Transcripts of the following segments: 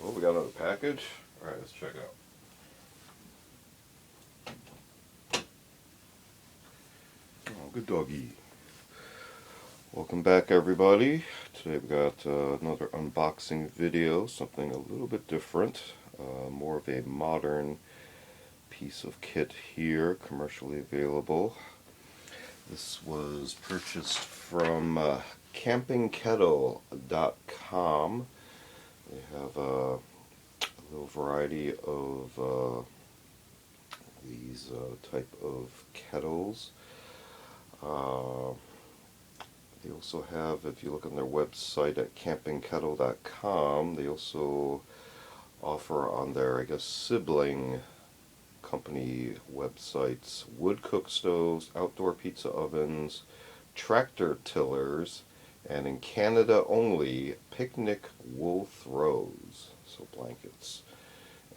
Oh, we got another package? Alright, let's check it out. Oh, good doggy. Welcome back, everybody. Today we got another unboxing video, something a little bit different. More of a modern piece of kit here, commercially available. This was purchased from campingkettle.com. They have a little variety of these type of kettles. They also have, if you look on their website at campingkettle.com, they also offer on their, I guess, sibling company websites wood cook stoves, outdoor pizza ovens, tractor tillers, and in Canada only, picnic wool throws, so blankets.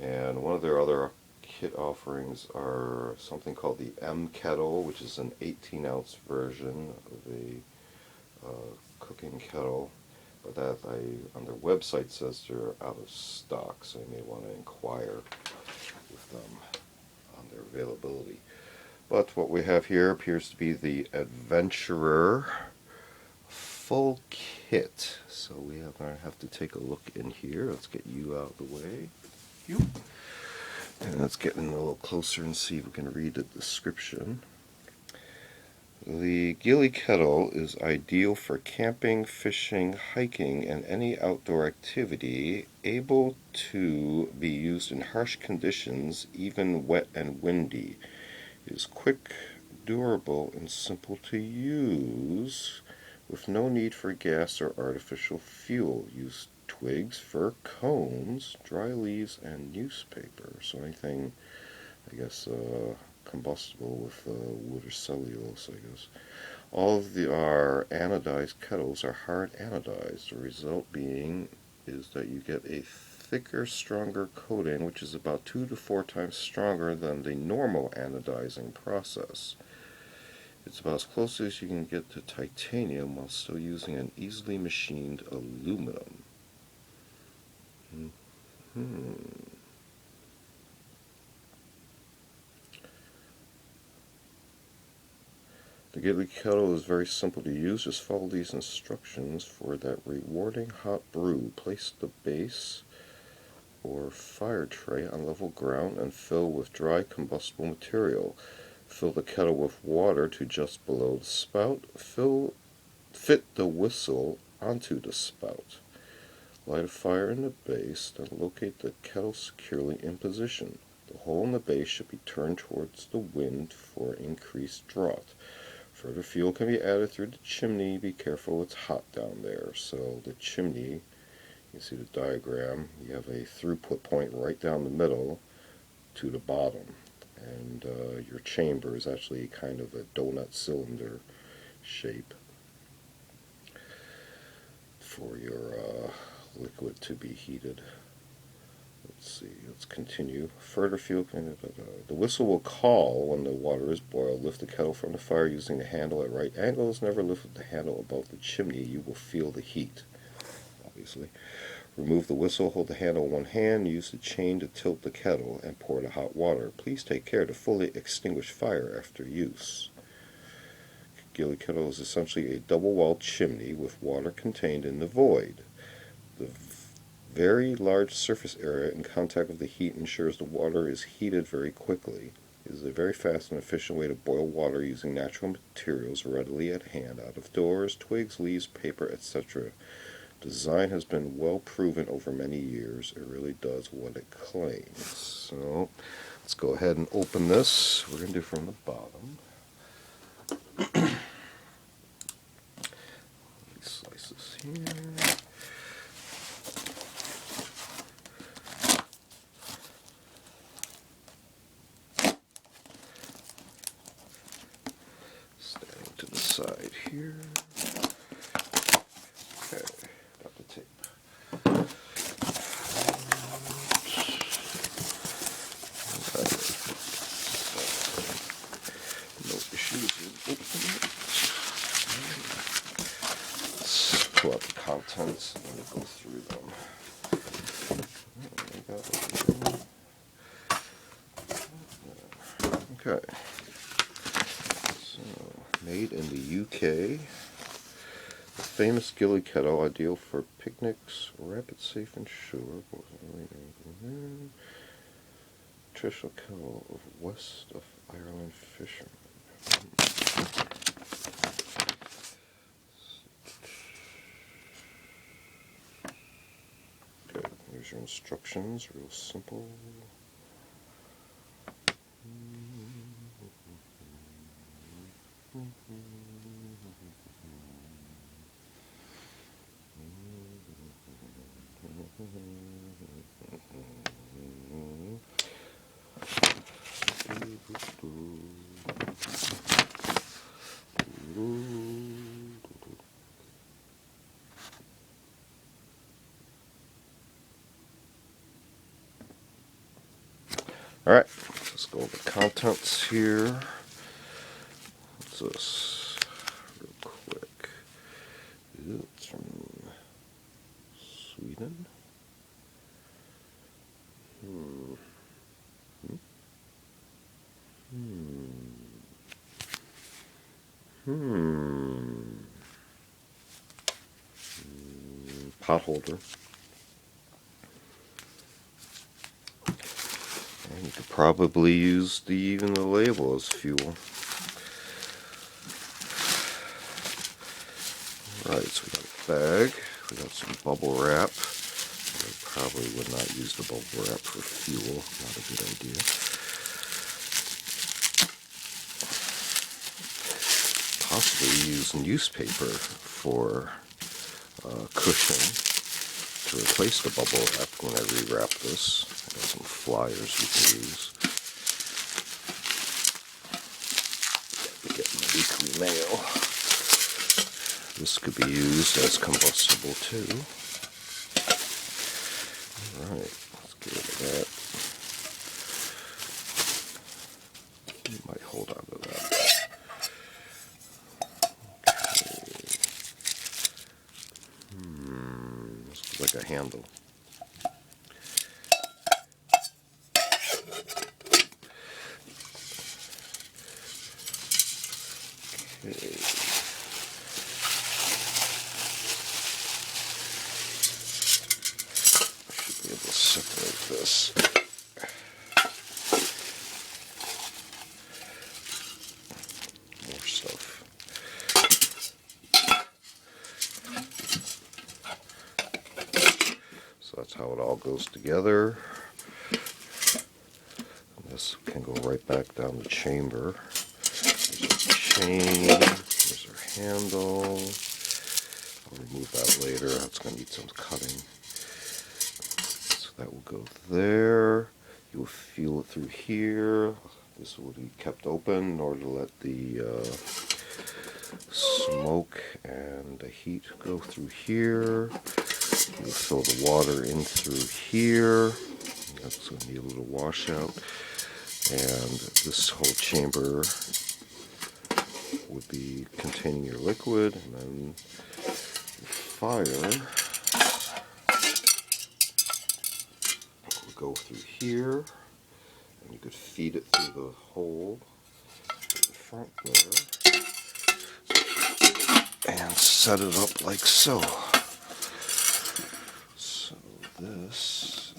And one of their other kit offerings are something called the M Kettle, which is an 18-ounce version of a cooking kettle, but that on their website says they're out of stock, so you may want to inquire with them on their availability. But what we have here appears to be the Adventurer full kit. So we have to take a look in here. Let's get you out of the way. And let's get in a little closer and see if we can read the description. The Ghillie Kettle is ideal for camping, fishing, hiking, and any outdoor activity, able to be used in harsh conditions, even wet and windy. It is quick, durable, and simple to use, with no need for gas or artificial fuel. Use twigs, fir cones, dry leaves, and newspaper. So anything, I guess, combustible with wood or cellulose, I guess. All of our anodized kettles are hard anodized. The result being is that you get a thicker, stronger coating, which is about 2 to 4 times stronger than the normal anodizing process. It's about as close as you can get to titanium while still using an easily machined aluminum. The Ghillie Kettle is very simple to use. Just follow these instructions for that rewarding hot brew. Place the base or fire tray on level ground and fill with dry combustible material. Fill the kettle with water to just below the spout. Fit the whistle onto the spout. Light a fire in the base, then locate the kettle securely in position. The hole in the base should be turned towards the wind for increased draught. Further fuel can be added through the chimney. Be careful, it's hot down there. So the chimney, you see the diagram, you have a throughput point right down the middle to the bottom. And your chamber is actually kind of a donut cylinder shape for your liquid to be heated. Let's see, let's continue. Further fuel, the whistle will call when the water is boiled. Lift the kettle from the fire using the handle at right angles. Never lift the handle above the chimney. You will feel the heat, obviously. Remove the whistle, hold the handle in one hand, use the chain to tilt the kettle, and pour the hot water. Please take care to fully extinguish fire after use. Ghillie Kettle is essentially a double-walled chimney with water contained in the void. The very large surface area in contact with the heat ensures the water is heated very quickly. It is a very fast and efficient way to boil water using natural materials readily at hand out of doors, twigs, leaves, paper, etc. Design has been well proven over many years. It really does what it claims. So let's go ahead and open this. We're going to do from the bottom. Slice this here. Standing to the side here. Okay, got the tape. No issues with opening it. Let's pull out the contents and go through them. Okay. So, made in the UK. The famous Ghillie Kettle, ideal for picnics, rapid, safe, and sure. Traditional kettle of west of Ireland fishermen. Okay, here's your instructions, real simple. Alright, let's go over the contents here. What's this? Real quick. It's from Sweden. Pot holder. And you could probably use even the label as fuel. Right, so we got a bag, we got some bubble wrap. I probably would not use the bubble wrap for fuel, not a good idea. Possibly use newspaper for cushion to replace the bubble wrap when I rewrap this. I got some flyers you can use. Get my weekly mail. This could be used as combustible too. Alright, let's get rid of that. You might hold on to that. This looks like a handle. Okay. Be able to separate this. More stuff. So that's how it all goes together. And this can go right back down the chamber. There's our chain. There's our handle. I'll remove that later. That's going to need some cutting. That will go there. You will feel it through here. This will be kept open in order to let the smoke and the heat go through here. You will fill the water in through here. That's going to need a little washout. And this whole chamber would be containing your liquid, and then your fire go through here, and you could feed it through the hole in the front there, and set it up like so. So this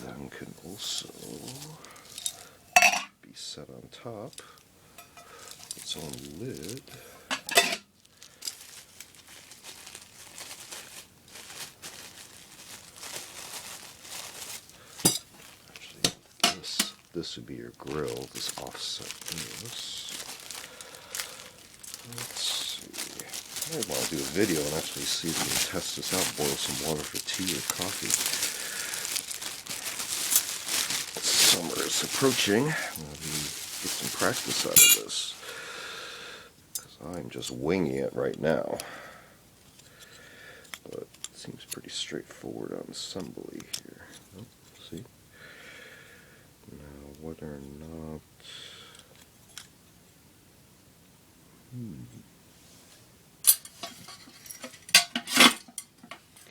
then can also be set on top, its own lid. This would be your grill, this offset this. Let's see. I want to do a video and actually see if we can test this out, boil some water for tea or coffee. Summer is approaching. Let me get some practice out of this, because I'm just winging it right now. But it seems pretty straightforward on assembly here. Oh, see? Now, whether or not...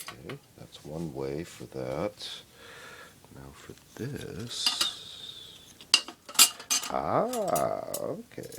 Okay, that's one way for that. Now for this, Ah, okay.